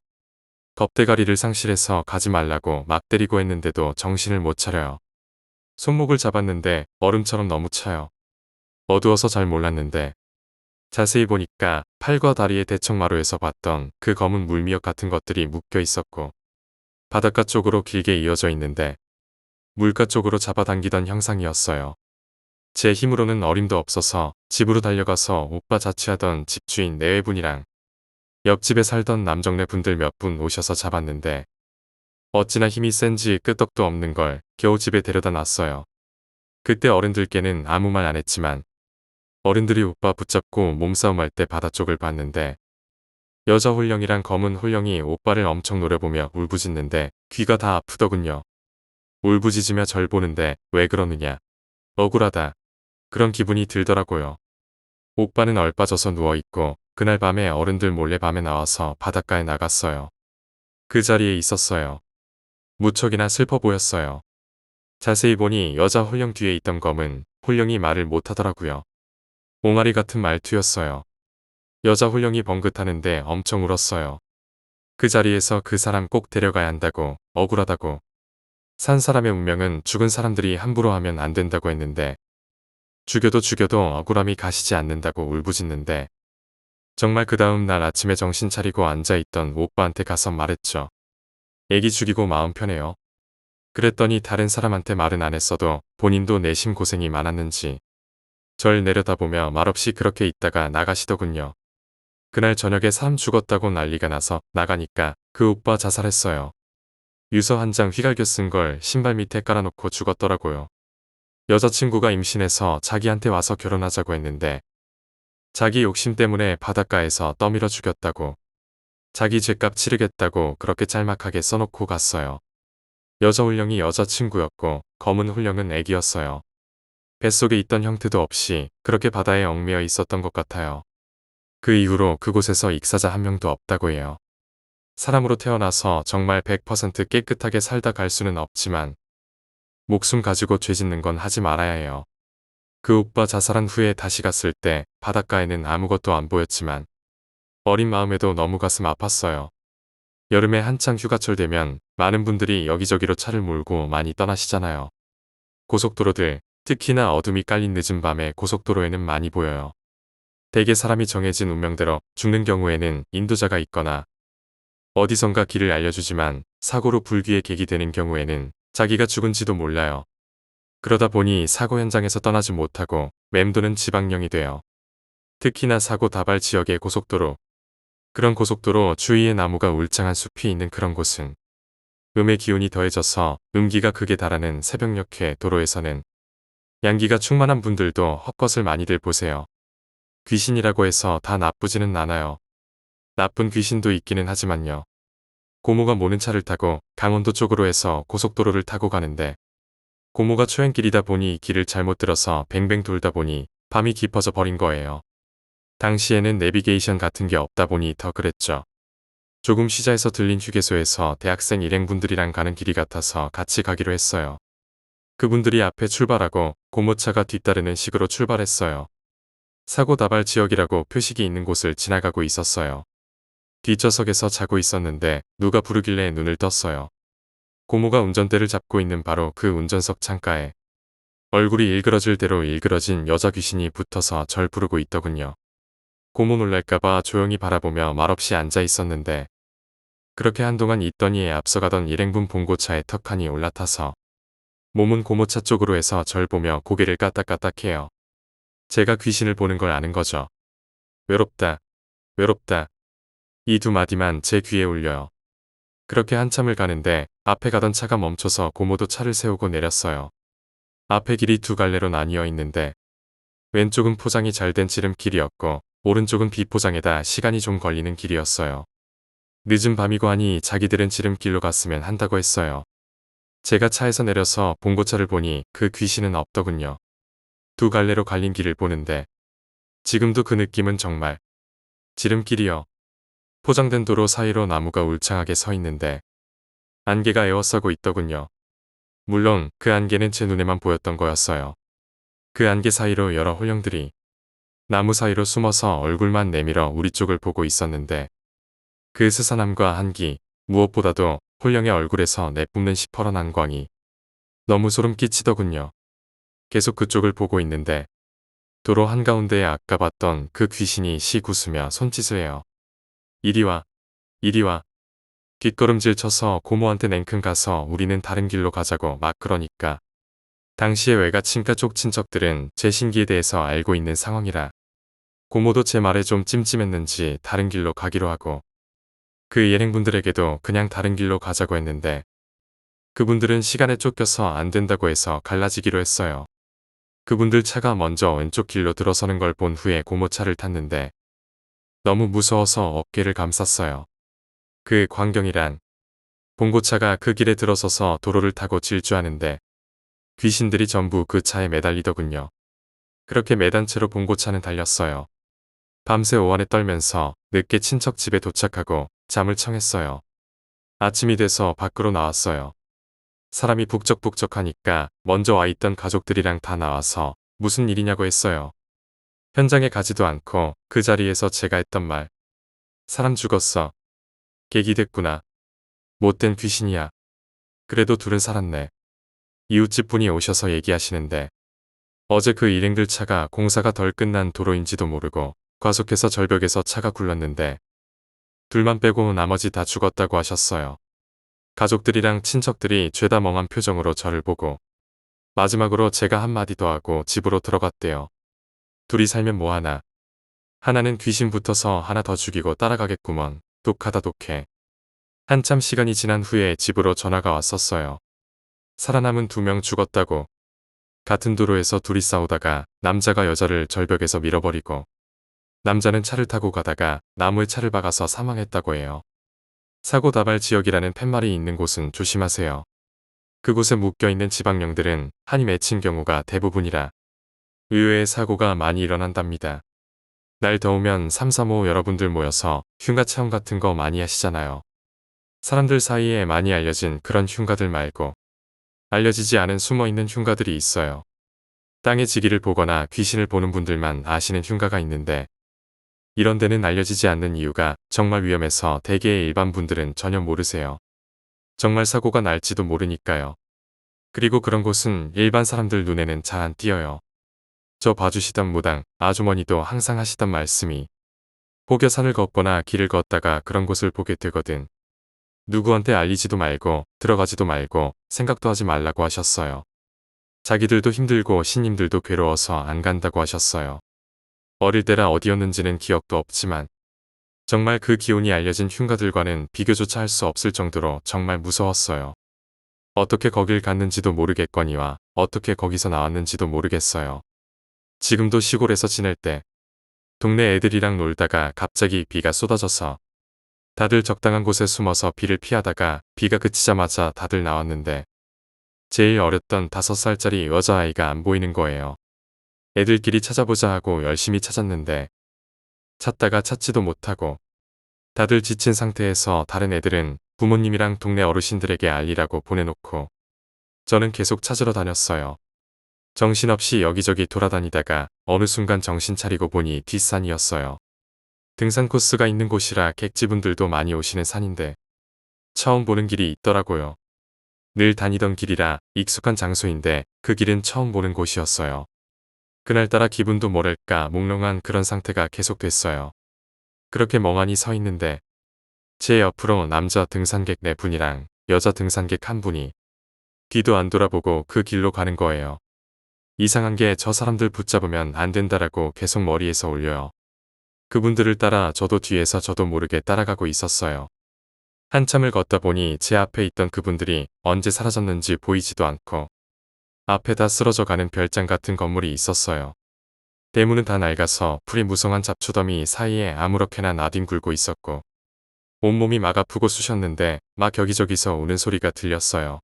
겁대가리를 상실해서 가지 말라고 막 때리고 했는데도 정신을 못 차려요. 손목을 잡았는데 얼음처럼 너무 차요. 어두워서 잘 몰랐는데 자세히 보니까 팔과 다리의 대청마루에서 봤던 그 검은 물미역 같은 것들이 묶여 있었고 바닷가 쪽으로 길게 이어져 있는데 물가 쪽으로 잡아당기던 형상이었어요. 제 힘으로는 어림도 없어서 집으로 달려가서 오빠 자취하던 집주인 내외분이랑 옆집에 살던 남정네 분들 몇 분 오셔서 잡았는데 어찌나 힘이 센지 끄떡도 없는 걸 겨우 집에 데려다 놨어요. 그때 어른들께는 아무 말 안 했지만 어른들이 오빠 붙잡고 몸싸움할 때 바다 쪽을 봤는데 여자 홀령이랑 검은 홀령이 오빠를 엄청 노려보며 울부짖는데 귀가 다 아프더군요. 울부짖으며 절 보는데 왜 그러느냐. 억울하다. 그런 기분이 들더라고요. 오빠는 얼빠져서 누워있고 그날 밤에 어른들 몰래 밤에 나와서 바닷가에 나갔어요. 그 자리에 있었어요. 무척이나 슬퍼 보였어요. 자세히 보니 여자 홀령 뒤에 있던 검은 홀령이 말을 못하더라고요. 옹알이 같은 말투였어요. 여자 홀령이 벙긋하는데 엄청 울었어요. 그 자리에서 그 사람 꼭 데려가야 한다고, 억울하다고. 산 사람의 운명은 죽은 사람들이 함부로 하면 안 된다고 했는데 죽여도 억울함이 가시지 않는다고 울부짖는데 정말 그 다음 날 아침에 정신 차리고 앉아있던 오빠한테 가서 말했죠. 애기 죽이고 마음 편해요. 그랬더니 다른 사람한테 말은 안 했어도 본인도 내심 고생이 많았는지 절 내려다보며 말없이 그렇게 있다가 나가시더군요. 그날 저녁에 사람 죽었다고 난리가 나서 나가니까 그 오빠 자살했어요. 유서 한 장 휘갈겨 쓴 걸 신발 밑에 깔아놓고 죽었더라고요. 여자친구가 임신해서 자기한테 와서 결혼하자고 했는데 자기 욕심 때문에 바닷가에서 떠밀어 죽였다고 자기 죗값 치르겠다고 그렇게 짤막하게 써놓고 갔어요. 여자 홀령이 여자친구였고 검은 홀령은 애기였어요. 뱃속에 있던 형태도 없이 그렇게 바다에 얽매여 있었던 것 같아요. 그 이후로 그곳에서 익사자 한 명도 없다고 해요. 사람으로 태어나서 정말 100% 깨끗하게 살다 갈 수는 없지만 목숨 가지고 죄 짓는 건 하지 말아야 해요. 그 오빠 자살한 후에 다시 갔을 때 바닷가에는 아무것도 안 보였지만 어린 마음에도 너무 가슴 아팠어요. 여름에 한창 휴가철 되면 많은 분들이 여기저기로 차를 몰고 많이 떠나시잖아요. 고속도로들, 특히나 어둠이 깔린 늦은 밤에 고속도로에는 많이 보여요. 대개 사람이 정해진 운명대로 죽는 경우에는 인도자가 있거나 어디선가 길을 알려주지만 사고로 불귀의 객이 되는 경우에는 자기가 죽은지도 몰라요. 그러다 보니 사고 현장에서 떠나지 못하고 맴도는 지방령이 돼요. 특히나 사고 다발 지역의 고속도로. 그런 고속도로 주위에 나무가 울창한 숲이 있는 그런 곳은 음의 기운이 더해져서 음기가 극에 달하는 새벽녘의 도로에서는 양기가 충만한 분들도 헛것을 많이들 보세요. 귀신이라고 해서 다 나쁘지는 않아요. 나쁜 귀신도 있기는 하지만요. 고모가 모는 차를 타고 강원도 쪽으로 해서 고속도로를 타고 가는데 고모가 초행길이다 보니 길을 잘못 들어서 뱅뱅 돌다 보니 밤이 깊어져 버린 거예요. 당시에는 내비게이션 같은 게 없다 보니 더 그랬죠. 조금 쉬자 해서 들린 휴게소에서 대학생 일행분들이랑 가는 길이 같아서 같이 가기로 했어요. 그분들이 앞에 출발하고 고모차가 뒤따르는 식으로 출발했어요. 사고 다발 지역이라고 표식이 있는 곳을 지나가고 있었어요. 뒷좌석에서 자고 있었는데 누가 부르길래 눈을 떴어요. 고모가 운전대를 잡고 있는 바로 그 운전석 창가에 얼굴이 일그러질 대로 일그러진 여자 귀신이 붙어서 절 부르고 있더군요. 고모 놀랄까봐 조용히 바라보며 말없이 앉아 있었는데 그렇게 한동안 있더니 앞서가던 일행분 봉고차에 턱하니 올라타서 몸은 고모차 쪽으로 해서 절 보며 고개를 까딱까딱해요. 제가 귀신을 보는 걸 아는 거죠. 외롭다, 외롭다. 이 두 마디만 제 귀에 울려요. 그렇게 한참을 가는데 앞에 가던 차가 멈춰서 고모도 차를 세우고 내렸어요. 앞에 길이 두 갈래로 나뉘어 있는데 왼쪽은 포장이 잘 된 지름길이었고 오른쪽은 비포장에다 시간이 좀 걸리는 길이었어요. 늦은 밤이고 하니 자기들은 지름길로 갔으면 한다고 했어요. 제가 차에서 내려서 봉고차를 보니 그 귀신은 없더군요. 두 갈래로 갈린 길을 보는데 지금도 그 느낌은 정말 지름길이요. 포장된 도로 사이로 나무가 울창하게 서 있는데 안개가 에워싸고 있더군요. 물론 그 안개는 제 눈에만 보였던 거였어요. 그 안개 사이로 여러 홀령들이 나무 사이로 숨어서 얼굴만 내밀어 우리 쪽을 보고 있었는데 그 스산함과 한기, 무엇보다도 홀령의 얼굴에서 내뿜는 시퍼런 안광이 너무 소름 끼치더군요. 계속 그쪽을 보고 있는데 도로 한가운데에 아까 봤던 그 귀신이 씩 웃으며 손짓을 해요. 이리 와, 이리 와. 뒷걸음질 쳐서 고모한테 냉큼 가서 우리는 다른 길로 가자고 막 그러니까 당시에 외가 친가 쪽 친척들은 제 신기에 대해서 알고 있는 상황이라 고모도 제 말에 좀 찜찜했는지 다른 길로 가기로 하고 그 일행분들에게도 그냥 다른 길로 가자고 했는데 그분들은 시간에 쫓겨서 안 된다고 해서 갈라지기로 했어요. 그분들 차가 먼저 왼쪽 길로 들어서는 걸 본 후에 고모 차를 탔는데 너무 무서워서 어깨를 감쌌어요. 그 광경이란 봉고차가 그 길에 들어서서 도로를 타고 질주하는데 귀신들이 전부 그 차에 매달리더군요. 그렇게 매단 채로 봉고차는 달렸어요. 밤새 오한에 떨면서 늦게 친척 집에 도착하고 잠을 청했어요. 아침이 돼서 밖으로 나왔어요. 사람이 북적북적하니까 먼저 와 있던 가족들이랑 다 나와서 무슨 일이냐고 했어요. 현장에 가지도 않고 그 자리에서 제가 했던 말. 사람 죽었어. 객이 됐구나. 못된 귀신이야. 그래도 둘은 살았네. 이웃집 분이 오셔서 얘기하시는데 어제 그 일행들 차가 공사가 덜 끝난 도로인지도 모르고 과속해서 절벽에서 차가 굴렀는데 둘만 빼고 나머지 다 죽었다고 하셨어요. 가족들이랑 친척들이 죄다 멍한 표정으로 저를 보고 마지막으로 제가 한마디 더 하고 집으로 들어갔대요. 둘이 살면 뭐하나. 하나는 귀신 붙어서 하나 더 죽이고 따라가겠구먼. 독하다 독해. 한참 시간이 지난 후에 집으로 전화가 왔었어요. 살아남은 2명 죽었다고. 같은 도로에서 둘이 싸우다가 남자가 여자를 절벽에서 밀어버리고 남자는 차를 타고 가다가 나무에 차를 박아서 사망했다고 해요. 사고 다발 지역이라는 팻말이 있는 곳은 조심하세요. 그곳에 묶여있는 지방령들은 한이 맺힌 경우가 대부분이라 의외의 사고가 많이 일어난답니다. 날 더우면 335 여러분들 모여서 흉가 체험 같은 거 많이 하시잖아요. 사람들 사이에 많이 알려진 그런 흉가들 말고 알려지지 않은 숨어있는 흉가들이 있어요. 땅의 지기를 보거나 귀신을 보는 분들만 아시는 흉가가 있는데 이런 데는 알려지지 않는 이유가 정말 위험해서 대개의 일반 분들은 전혀 모르세요. 정말 사고가 날지도 모르니까요. 그리고 그런 곳은 일반 사람들 눈에는 잘 안 띄어요. 저 봐주시던 무당 아주머니도 항상 하시던 말씀이 혹여 산을 걷거나 길을 걷다가 그런 곳을 보게 되거든. 누구한테 알리지도 말고 들어가지도 말고 생각도 하지 말라고 하셨어요. 자기들도 힘들고 신님들도 괴로워서 안 간다고 하셨어요. 어릴 때라 어디였는지는 기억도 없지만 정말 그 기운이 알려진 흉가들과는 비교조차 할 수 없을 정도로 정말 무서웠어요. 어떻게 거길 갔는지도 모르겠거니와 어떻게 거기서 나왔는지도 모르겠어요. 지금도 시골에서 지낼 때 동네 애들이랑 놀다가 갑자기 비가 쏟아져서 다들 적당한 곳에 숨어서 비를 피하다가 비가 그치자마자 다들 나왔는데 제일 어렸던 5살짜리 여자아이가 안 보이는 거예요. 애들끼리 찾아보자 하고 열심히 찾았는데 찾다가 찾지도 못하고 다들 지친 상태에서 다른 애들은 부모님이랑 동네 어르신들에게 알리라고 보내놓고 저는 계속 찾으러 다녔어요. 정신없이 여기저기 돌아다니다가 어느 순간 정신 차리고 보니 뒷산이었어요. 등산 코스가 있는 곳이라 객지분들도 많이 오시는 산인데 처음 보는 길이 있더라고요. 늘 다니던 길이라 익숙한 장소인데 그 길은 처음 보는 곳이었어요. 그날따라 기분도 뭐랄까 몽롱한 그런 상태가 계속됐어요. 그렇게 멍하니 서 있는데 제 옆으로 남자 등산객 4분이랑 여자 등산객 1분이 뒤도 안 돌아보고 그 길로 가는 거예요. 이상한 게 저 사람들 붙잡으면 안 된다라고 계속 머리에서 울려요. 그분들을 따라 저도 뒤에서 저도 모르게 따라가고 있었어요. 한참을 걷다 보니 제 앞에 있던 그분들이 언제 사라졌는지 보이지도 않고 앞에다 쓰러져 가는 별장 같은 건물이 있었어요. 대문은 다 낡아서 풀이 무성한 잡초더미 사이에 아무렇게나 나뒹굴고 있었고 온몸이 막 아프고 쑤셨는데 막 여기저기서 우는 소리가 들렸어요.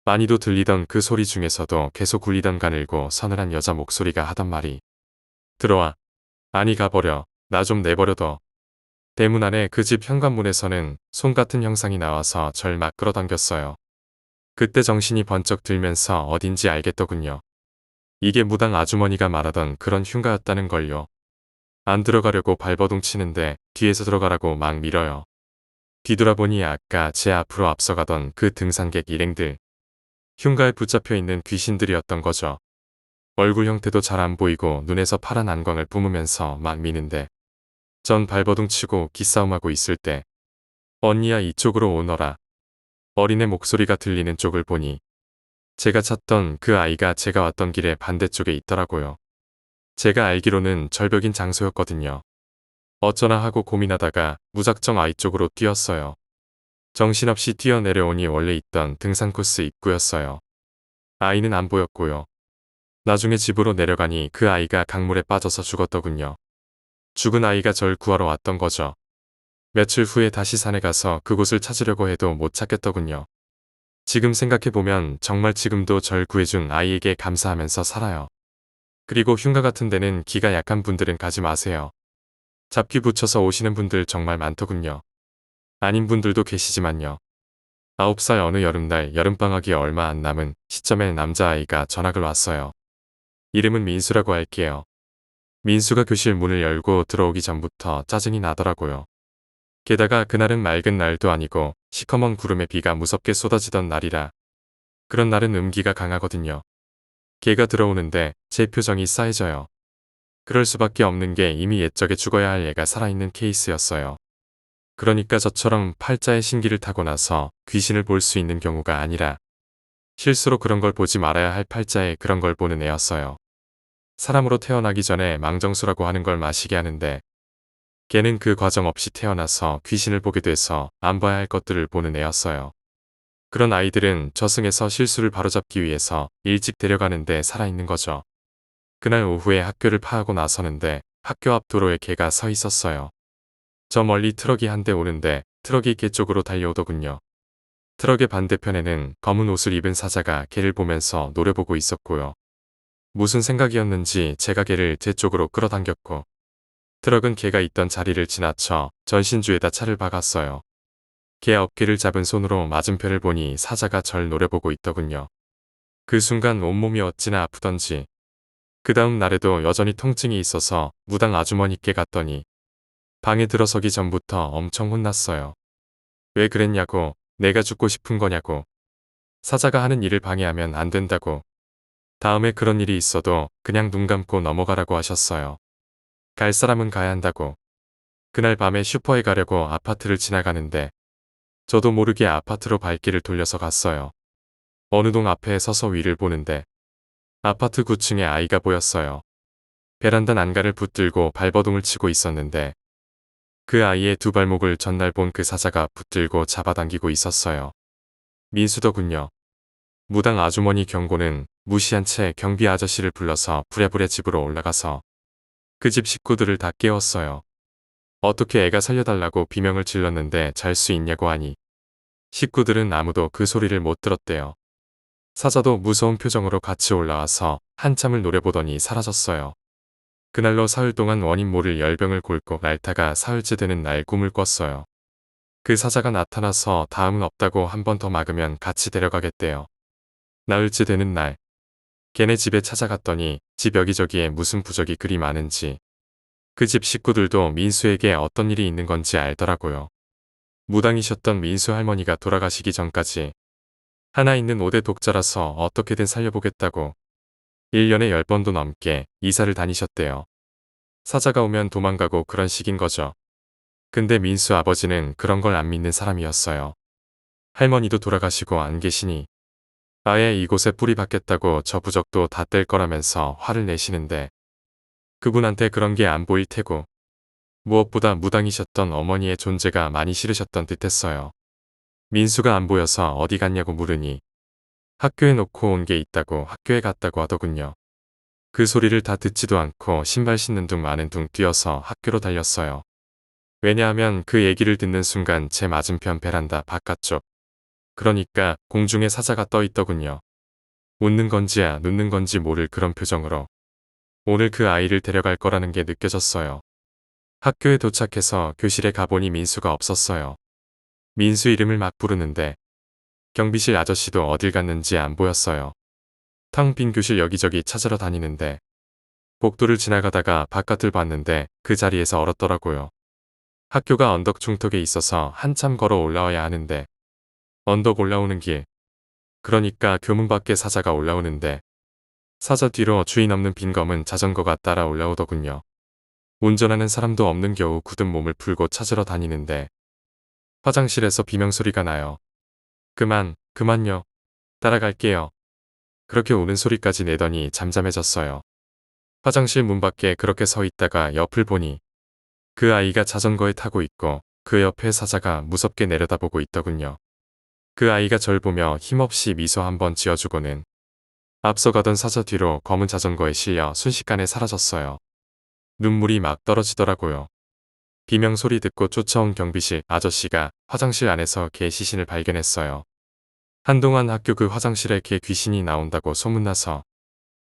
많이도 들리던 그 소리 중에서도 계속 울리던 가늘고 서늘한 여자 목소리가 하던 말이 들어와. 아니 가버려. 나 좀 내버려둬. 대문 안에 그 집 현관문에서는 손 같은 형상이 나와서 절 막 끌어당겼어요. 그때 정신이 번쩍 들면서 어딘지 알겠더군요. 이게 무당 아주머니가 말하던 그런 흉가였다는 걸요. 안 들어가려고 발버둥 치는데 뒤에서 들어가라고 막 밀어요. 뒤돌아보니 아까 제 앞으로 앞서가던 그 등산객 일행들. 흉가에 붙잡혀 있는 귀신들이었던 거죠. 얼굴 형태도 잘 안 보이고 눈에서 파란 안광을 뿜으면서 막 미는데 전 발버둥 치고 기싸움하고 있을 때 언니야 이쪽으로 오너라. 어린애 목소리가 들리는 쪽을 보니 제가 찾던 그 아이가 제가 왔던 길의 반대쪽에 있더라고요. 제가 알기로는 절벽인 장소였거든요. 어쩌나 하고 고민하다가 무작정 아이 쪽으로 뛰었어요. 정신없이 뛰어내려오니 원래 있던 등산 코스 입구였어요. 아이는 안 보였고요. 나중에 집으로 내려가니 그 아이가 강물에 빠져서 죽었더군요. 죽은 아이가 절 구하러 왔던 거죠. 며칠 후에 다시 산에 가서 그곳을 찾으려고 해도 못 찾겠더군요. 지금 생각해보면 정말 지금도 절 구해준 아이에게 감사하면서 살아요. 그리고 흉가 같은 데는 기가 약한 분들은 가지 마세요. 잡기 붙여서 오시는 분들 정말 많더군요. 아닌 분들도 계시지만요. 9살 어느 여름날 여름방학이 얼마 안 남은 시점에 남자아이가 전학을 왔어요. 이름은 민수라고 할게요. 민수가 교실 문을 열고 들어오기 전부터 짜증이 나더라고요. 게다가 그날은 맑은 날도 아니고 시커먼 구름에 비가 무섭게 쏟아지던 날이라 그런 날은 음기가 강하거든요. 걔가 들어오는데 제 표정이 싸해져요. 그럴 수밖에 없는 게 이미 옛적에 죽어야 할 애가 살아있는 케이스였어요. 그러니까 저처럼 팔자의 신기를 타고 나서 귀신을 볼 수 있는 경우가 아니라 실수로 그런 걸 보지 말아야 할 팔자에 그런 걸 보는 애였어요. 사람으로 태어나기 전에 망정수라고 하는 걸 마시게 하는데 걔는 그 과정 없이 태어나서 귀신을 보게 돼서 안 봐야 할 것들을 보는 애였어요. 그런 아이들은 저승에서 실수를 바로잡기 위해서 일찍 데려가는데 살아있는 거죠. 그날 오후에 학교를 파하고 나서는데 학교 앞 도로에 걔가 서 있었어요. 저 멀리 트럭이 한 대 오는데 트럭이 걔 쪽으로 달려오더군요. 트럭의 반대편에는 검은 옷을 입은 사자가 걔를 보면서 노려보고 있었고요. 무슨 생각이었는지 제가 걔를 제 쪽으로 끌어당겼고 트럭은 걔가 있던 자리를 지나쳐 전신주에다 차를 박았어요. 걔 어깨를 잡은 손으로 맞은편을 보니 사자가 절 노려보고 있더군요. 그 순간 온몸이 어찌나 아프던지 그 다음 날에도 여전히 통증이 있어서 무당 아주머니께 갔더니 방에 들어서기 전부터 엄청 혼났어요. 왜 그랬냐고, 내가 죽고 싶은 거냐고, 사자가 하는 일을 방해하면 안 된다고, 다음에 그런 일이 있어도 그냥 눈 감고 넘어가라고 하셨어요. 갈 사람은 가야 한다고. 그날 밤에 슈퍼에 가려고 아파트를 지나가는데 저도 모르게 아파트로 발길을 돌려서 갔어요. 어느 동 앞에 서서 위를 보는데 아파트 9층에 아이가 보였어요. 베란다 난간을 붙들고 발버둥을 치고 있었는데 그 아이의 두 발목을 전날 본 그 사자가 붙들고 잡아당기고 있었어요. 민수더군요. 무당 아주머니 경고는 무시한 채 경비 아저씨를 불러서 부랴부랴 집으로 올라가서 그 집 식구들을 다 깨웠어요. 어떻게 애가 살려달라고 비명을 질렀는데 잘 수 있냐고 하니 식구들은 아무도 그 소리를 못 들었대요. 사자도 무서운 표정으로 같이 올라와서 한참을 노려보더니 사라졌어요. 그날로 사흘 동안 원인 모를 열병을 곪고 날다가 사흘째 되는 날 꿈을 꿨어요. 그 사자가 나타나서 다음은 없다고 한 번 더 막으면 같이 데려가겠대요. 나흘째 되는 날 걔네 집에 찾아갔더니 집 여기저기에 무슨 부적이 그리 많은지 그 집 식구들도 민수에게 어떤 일이 있는 건지 알더라고요. 무당이셨던 민수 할머니가 돌아가시기 전까지 하나 있는 5대 독자라서 어떻게든 살려보겠다고 1년에 10번도 넘게 이사를 다니셨대요. 사자가 오면 도망가고 그런 식인 거죠. 근데 민수 아버지는 그런 걸 안 믿는 사람이었어요. 할머니도 돌아가시고 안 계시니 아예 이곳에 뿌리 박겠다고 저 부적도 다 뗄 거라면서 화를 내시는데 그분한테 그런 게 안 보일 테고 무엇보다 무당이셨던 어머니의 존재가 많이 싫으셨던 듯했어요. 민수가 안 보여서 어디 갔냐고 물으니 학교에 놓고 온 게 있다고 학교에 갔다고 하더군요. 그 소리를 다 듣지도 않고 신발 신는 둥 마는 둥 뛰어서 학교로 달렸어요. 왜냐하면 그 얘기를 듣는 순간 제 맞은편 베란다 바깥쪽. 그러니까 공중에 사자가 떠 있더군요. 웃는 건지야 눕는 건지 모를 그런 표정으로. 오늘 그 아이를 데려갈 거라는 게 느껴졌어요. 학교에 도착해서 교실에 가보니 민수가 없었어요. 민수 이름을 막 부르는데 경비실 아저씨도 어딜 갔는지 안 보였어요. 텅 빈 교실 여기저기 찾으러 다니는데 복도를 지나가다가 바깥을 봤는데 그 자리에서 얼었더라고요. 학교가 언덕 중턱에 있어서 한참 걸어 올라와야 하는데 언덕 올라오는 길. 그러니까 교문 밖에 사자가 올라오는데 사자 뒤로 주인 없는 빈 검은 자전거가 따라 올라오더군요. 운전하는 사람도 없는 겨우 굳은 몸을 풀고 찾으러 다니는데 화장실에서 비명소리가 나요. 그만요. 따라갈게요. 그렇게 우는 소리까지 내더니 잠잠해졌어요. 화장실 문 밖에 그렇게 서 있다가 옆을 보니 그 아이가 자전거에 타고 있고 그 옆에 사자가 무섭게 내려다보고 있더군요. 그 아이가 절 보며 힘없이 미소 한번 지어주고는 앞서가던 사자 뒤로 검은 자전거에 실려 순식간에 사라졌어요. 눈물이 막 떨어지더라고요. 비명 소리 듣고 쫓아온 경비실 아저씨가 화장실 안에서 개 시신을 발견했어요. 한동안 학교 그 화장실에 개 귀신이 나온다고 소문나서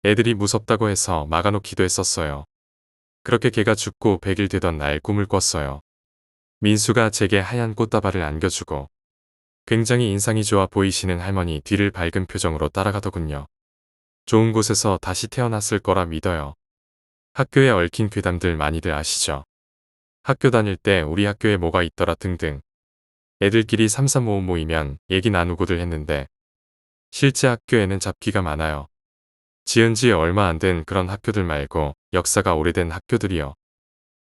애들이 무섭다고 해서 막아놓기도 했었어요. 그렇게 개가 죽고 100일 되던 날 꿈을 꿨어요. 민수가 제게 하얀 꽃다발을 안겨주고 굉장히 인상이 좋아 보이시는 할머니 뒤를 밝은 표정으로 따라가더군요. 좋은 곳에서 다시 태어났을 거라 믿어요. 학교에 얽힌 괴담들 많이들 아시죠? 학교 다닐 때 우리 학교에 뭐가 있더라 등등. 애들끼리 335 모이면 얘기 나누고들 했는데 실제 학교에는 잡기가 많아요. 지은 지 얼마 안 된 그런 학교들 말고 역사가 오래된 학교들이요.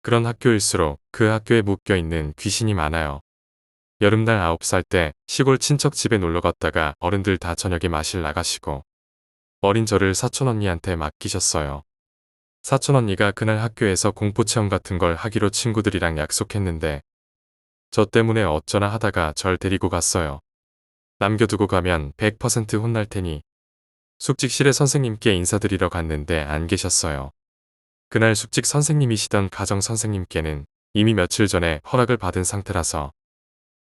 그런 학교일수록 그 학교에 묶여있는 귀신이 많아요. 여름날 9살 때 시골 친척 집에 놀러 갔다가 어른들 다 저녁에 마실 나가시고 어린 저를 사촌언니한테 맡기셨어요. 사촌언니가 그날 학교에서 공포체험 같은 걸 하기로 친구들이랑 약속했는데 저 때문에 어쩌나 하다가 절 데리고 갔어요. 남겨두고 가면 100% 혼날 테니 숙직실에 선생님께 인사드리러 갔는데 안 계셨어요. 그날 숙직 선생님이시던 가정 선생님께는 이미 며칠 전에 허락을 받은 상태라서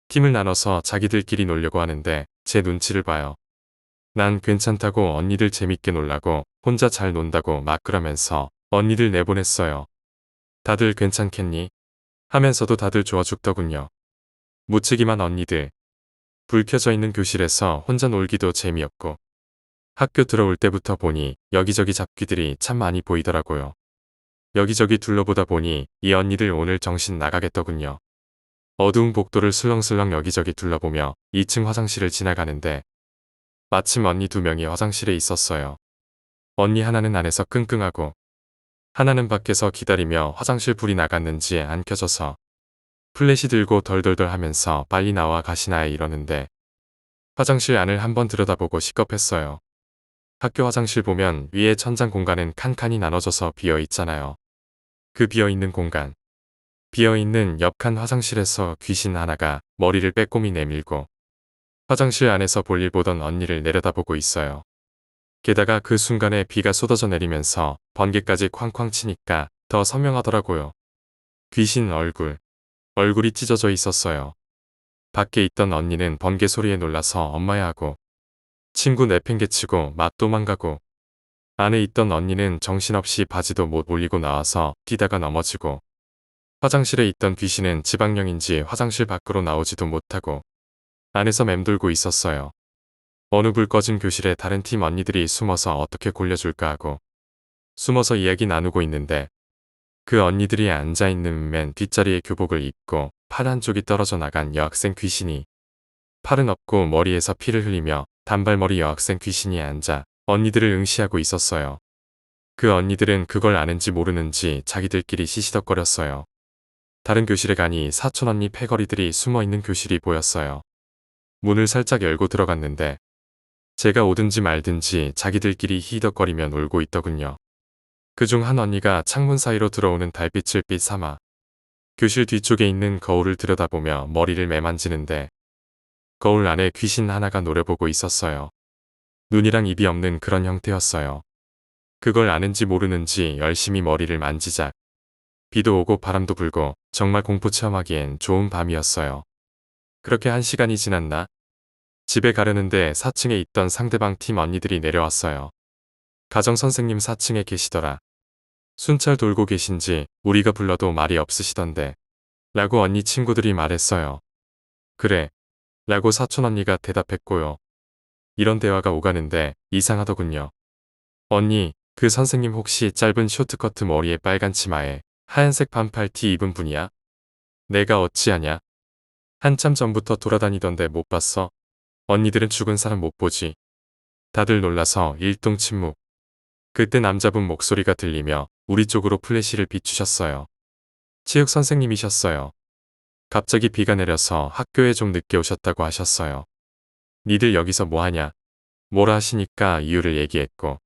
팀을 나눠서 자기들끼리 놀려고 하는데 제 눈치를 봐요. 난 괜찮다고 언니들 재밌게 놀라고 혼자 잘 논다고 막 그러면서 언니들 내보냈어요. 다들 괜찮겠니? 하면서도 다들 좋아 죽더군요. 무책임한 언니들. 불 켜져 있는 교실에서 혼자 놀기도 재미없고 학교 들어올 때부터 보니 여기저기 잡귀들이 참 많이 보이더라고요. 여기저기 둘러보다 보니 이 언니들 오늘 정신 나가겠더군요. 어두운 복도를 술렁술렁 여기저기 둘러보며 2층 화장실을 지나가는데 마침 언니 2명이 화장실에 있었어요. 언니 하나는 안에서 끙끙하고 하나는 밖에서 기다리며 화장실 불이 나갔는지 안 켜져서 플래시 들고 덜덜덜 하면서 빨리 나와 가시나요 이러는데 화장실 안을 한번 들여다보고 시겁했어요. 학교 화장실 보면 위에 천장 공간은 칸칸이 나눠져서 비어 있잖아요. 그 비어있는 공간. 비어있는 옆 칸 화장실에서 귀신 하나가 머리를 빼꼼히 내밀고 화장실 안에서 볼일 보던 언니를 내려다보고 있어요. 게다가 그 순간에 비가 쏟아져 내리면서 번개까지 쾅쾅 치니까 더 선명하더라고요. 귀신 얼굴이 찢어져 있었어요. 밖에 있던 언니는 번개 소리에 놀라서 엄마야 하고 친구 내팽개치고 막 도망가고 안에 있던 언니는 정신없이 바지도 못 올리고 나와서 뛰다가 넘어지고 화장실에 있던 귀신은 지방령인지 화장실 밖으로 나오지도 못하고 안에서 맴돌고 있었어요. 어느 불 꺼진 교실에 다른 팀 언니들이 숨어서 어떻게 골려줄까 하고 숨어서 이야기 나누고 있는데 그 언니들이 앉아있는 맨 뒷자리에 교복을 입고 팔 한쪽이 떨어져 나간 여학생 귀신이 팔은 없고 머리에서 피를 흘리며 단발머리 여학생 귀신이 앉아 언니들을 응시하고 있었어요. 그 언니들은 그걸 아는지 모르는지 자기들끼리 시시덕거렸어요. 다른 교실에 가니 사촌 언니 패거리들이 숨어있는 교실이 보였어요. 문을 살짝 열고 들어갔는데 제가 오든지 말든지 자기들끼리 히덕거리며 놀고 있더군요. 그중 한 언니가 창문 사이로 들어오는 달빛을 빛 삼아 교실 뒤쪽에 있는 거울을 들여다보며 머리를 매만지는데 거울 안에 귀신 하나가 노려보고 있었어요. 눈이랑 입이 없는 그런 형태였어요. 그걸 아는지 모르는지 열심히 머리를 만지작 비도 오고 바람도 불고 정말 공포 체험하기엔 좋은 밤이었어요. 그렇게 1시간이 지났나? 집에 가려는데 4층에 있던 상대방 팀 언니들이 내려왔어요. 가정선생님 4층에 계시더라. 순찰 돌고 계신지 우리가 불러도 말이 없으시던데 라고 언니 친구들이 말했어요. 그래 라고 사촌 언니가 대답했고요. 이런 대화가 오가는데 이상하더군요. 언니, 그 선생님 혹시 짧은 쇼트커트 머리에 빨간 치마에 하얀색 반팔 티 입은 분이야? 내가 어찌하냐? 한참 전부터 돌아다니던데 못 봤어? 언니들은 죽은 사람 못 보지. 다들 놀라서 일동 침묵. 그때 남자분 목소리가 들리며 우리 쪽으로 플래시를 비추셨어요. 체육 선생님이셨어요. 갑자기 비가 내려서 학교에 좀 늦게 오셨다고 하셨어요. 니들 여기서 뭐하냐? 뭐라 하시니까 이유를 얘기했고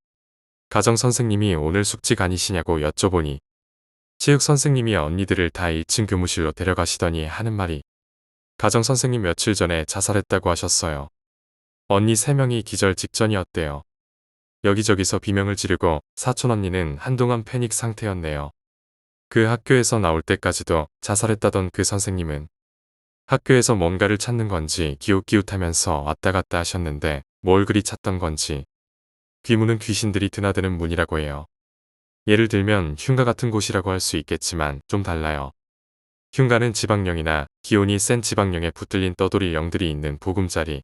가정선생님이 오늘 숙직 아니시냐고 여쭤보니 체육선생님이 언니들을 다 1층 교무실로 데려가시더니 하는 말이 가정선생님 며칠 전에 자살했다고 하셨어요. 언니 3명이 기절 직전이었대요. 여기저기서 비명을 지르고 사촌 언니는 한동안 패닉 상태였네요. 그 학교에서 나올 때까지도 자살했다던 그 선생님은 학교에서 뭔가를 찾는 건지 기웃기웃하면서 왔다 갔다 하셨는데 뭘 그리 찾던 건지 귀문은 귀신들이 드나드는 문이라고 해요. 예를 들면 흉가 같은 곳이라고 할 수 있겠지만 좀 달라요. 흉가는 지방령이나 기운이 센 지방령에 붙들린 떠돌이 영들이 있는 보금자리.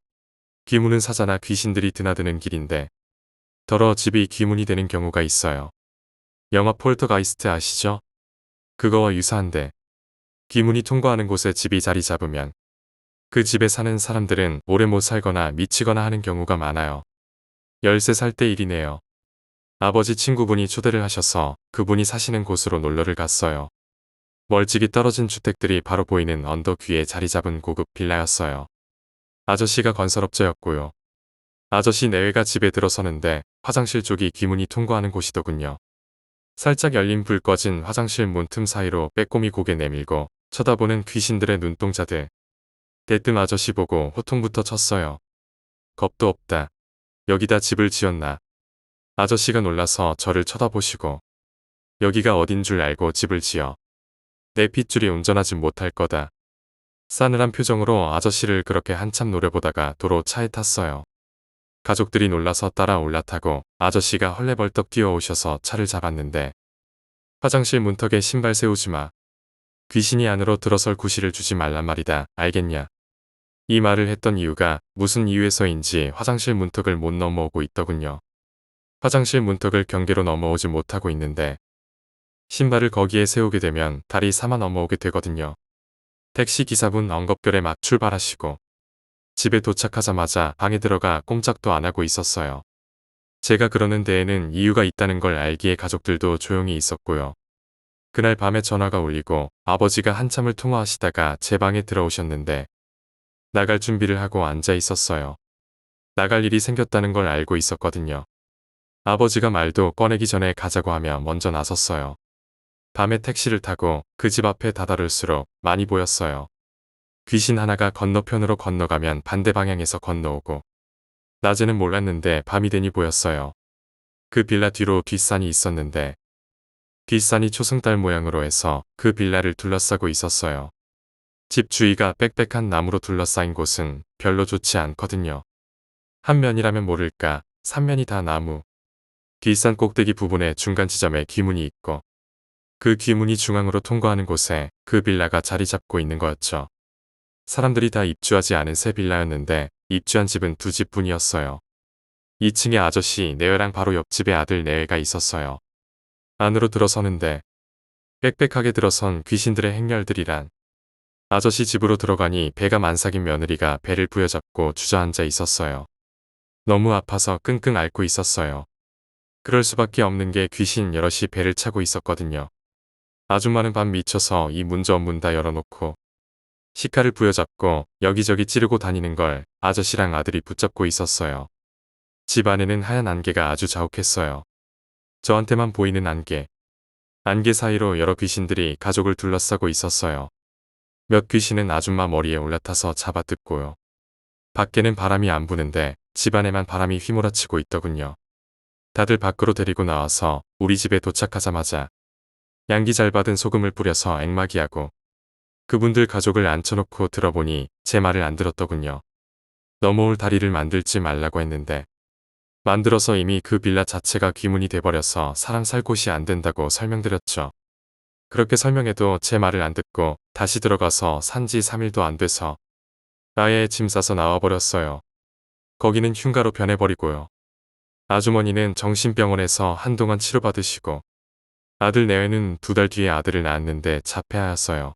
귀문은 사자나 귀신들이 드나드는 길인데 더러 집이 귀문이 되는 경우가 있어요. 영화 폴터가이스트 아시죠? 그거와 유사한데 귀문이 통과하는 곳에 집이 자리 잡으면 그 집에 사는 사람들은 오래 못 살거나 미치거나 하는 경우가 많아요. 13살 때 일이네요. 아버지 친구분이 초대를 하셔서 그분이 사시는 곳으로 놀러를 갔어요. 멀찍이 떨어진 주택들이 바로 보이는 언덕 위에 자리 잡은 고급 빌라였어요. 아저씨가 건설업자였고요. 아저씨 내외가 집에 들어서는데 화장실 쪽이 귀문이 통과하는 곳이더군요. 살짝 열린 불 꺼진 화장실 문 틈 사이로 빼꼼히 고개 내밀고 쳐다보는 귀신들의 눈동자들. 대뜸 아저씨 보고 호통부터 쳤어요. 겁도 없다. 여기다 집을 지었나. 아저씨가 놀라서 저를 쳐다보시고 여기가 어딘 줄 알고 집을 지어. 내 핏줄이 운전하지 못할 거다. 싸늘한 표정으로 아저씨를 그렇게 한참 노려보다가 도로 차에 탔어요. 가족들이 놀라서 따라 올라타고 아저씨가 헐레벌떡 뛰어오셔서 차를 잡았는데 화장실 문턱에 신발 세우지 마. 귀신이 안으로 들어설 구실을 주지 말란 말이다. 알겠냐? 이 말을 했던 이유가 무슨 이유에서인지 화장실 문턱을 못 넘어오고 있더군요. 화장실 문턱을 경계로 넘어오지 못하고 있는데 신발을 거기에 세우게 되면 다리 4만 넘어오게 되거든요. 택시 기사분 엉겁결에 막 출발하시고 집에 도착하자마자 방에 들어가 꼼짝도 안 하고 있었어요. 제가 그러는 데에는 이유가 있다는 걸 알기에 가족들도 조용히 있었고요. 그날 밤에 전화가 울리고 아버지가 한참을 통화하시다가 제 방에 들어오셨는데 나갈 준비를 하고 앉아 있었어요. 나갈 일이 생겼다는 걸 알고 있었거든요. 아버지가 말도 꺼내기 전에 가자고 하며 먼저 나섰어요. 밤에 택시를 타고 그 집 앞에 다다를수록 많이 보였어요. 귀신 하나가 건너편으로 건너가면 반대 방향에서 건너오고 낮에는 몰랐는데 밤이 되니 보였어요. 그 빌라 뒤로 뒷산이 있었는데 뒷산이 초승달 모양으로 해서 그 빌라를 둘러싸고 있었어요. 집 주위가 빽빽한 나무로 둘러싸인 곳은 별로 좋지 않거든요. 한 면이라면 모를까 3면이 다 나무. 뒷산 꼭대기 부분에 중간 지점에 귀문이 있고 그 귀문이 중앙으로 통과하는 곳에 그 빌라가 자리 잡고 있는 거였죠. 사람들이 다 입주하지 않은 새 빌라였는데 입주한 집은 2집뿐이었어요. 2층에 아저씨 내외랑 바로 옆집에 아들 내외가 있었어요. 안으로 들어서는데 빽빽하게 들어선 귀신들의 행렬들이란 아저씨 집으로 들어가니 배가 만삭인 며느리가 배를 부여잡고 주저앉아 있었어요. 너무 아파서 끙끙 앓고 있었어요. 그럴 수밖에 없는 게 귀신 여럿이 배를 차고 있었거든요. 아줌마는 밤 미쳐서 이 문 저 문 다 열어놓고 시카를 부여잡고 여기저기 찌르고 다니는 걸 아저씨랑 아들이 붙잡고 있었어요. 집 안에는 하얀 안개가 아주 자욱했어요. 저한테만 보이는 안개. 안개 사이로 여러 귀신들이 가족을 둘러싸고 있었어요. 몇 귀신은 아줌마 머리에 올라타서 잡아뜯고요. 밖에는 바람이 안 부는데 집 안에만 바람이 휘몰아치고 있더군요. 다들 밖으로 데리고 나와서 우리 집에 도착하자마자 양기 잘 받은 소금을 뿌려서 앵마기하고 그분들 가족을 앉혀놓고 들어보니 제 말을 안 들었더군요. 넘어올 다리를 만들지 말라고 했는데 만들어서 이미 그 빌라 자체가 귀문이 돼버려서 사람 살 곳이 안 된다고 설명드렸죠. 그렇게 설명해도 제 말을 안 듣고 다시 들어가서 산지 3일도 안 돼서 아예 짐 싸서 나와버렸어요. 거기는 흉가로 변해버리고요. 아주머니는 정신병원에서 한동안 치료받으시고 아들 내외는 2달 뒤에 아들을 낳았는데 자폐하였어요.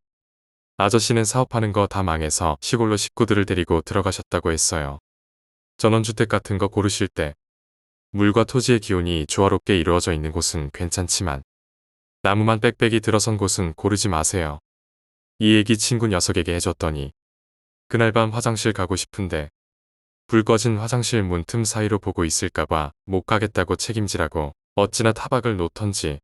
아저씨는 사업하는 거 다 망해서 시골로 식구들을 데리고 들어가셨다고 했어요. 전원주택 같은 거 고르실 때 물과 토지의 기운이 조화롭게 이루어져 있는 곳은 괜찮지만 나무만 빽빽이 들어선 곳은 고르지 마세요. 이 얘기 친구 녀석에게 해줬더니 그날 밤 화장실 가고 싶은데 불 꺼진 화장실 문 틈 사이로 보고 있을까봐 못 가겠다고 책임지라고 어찌나 타박을 놓던지